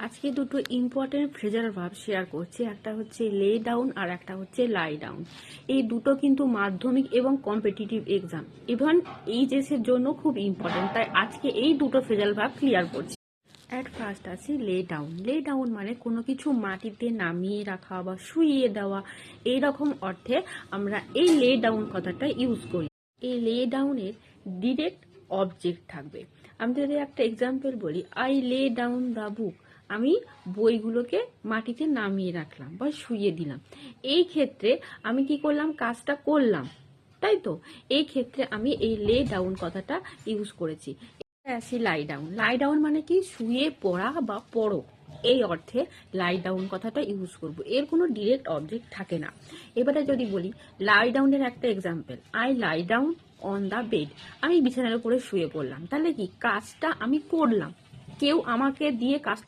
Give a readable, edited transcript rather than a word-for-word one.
আজকে দুটো important phrasal verb share করছি। একটা হচ্ছে লে ডাউন আর একটা হচ্ছে লাই ডাউন। এই দুটো কিন্তু মাধ্যমিক এবং কম্পিটিটিভ এক্সাম ইভেন এইচএসের জন্য খুব ইম্পর্টেন্ট, তাই আজকে এই দুটো ফ্রেজার ভার্ব ক্লিয়ার করছি। অ্যাট ফার্স্ট আছে লে ডাউন। লে ডাউন মানে কোনো কিছু মাটিতে নামিয়ে রাখা বা শুইয়ে দেওয়া, এইরকম অর্থে আমরা এই লে ডাউন কথাটা ইউজ করি। এই লে ডাউনের ডিরেক্ট অবজেক্ট থাকবে। আমি যদি একটা এক্সাম্পল বলি, I lay down the book, আমি বইগুলোকে মাটিতে নামিয়ে রাখলাম বা শুইয়ে দিলাম। এই ক্ষেত্রে আমি কি করলাম, কাজটা করলাম, তাই তো? এই ক্ষেত্রে আমি এই লে ডাউন কথাটা ইউজ করেছি। আসি লাই ডাউন। লাই ডাউন মানে কি, শুয়ে পড়া বা পড়ো, এই অর্থে লাই ডাউন কথাটা ইউজ করব। এর কোনো ডিরেক্ট অবজেক্ট থাকে না। এবারে যদি বলি লাই ডাউনের একটা example, I lie down on the bed, আমি বিছানার উপরে শুয়ে পড়লাম। তাহলে কি, কাজটা আমি করলাম, কেউ আমাকে দিয়ে কাজটা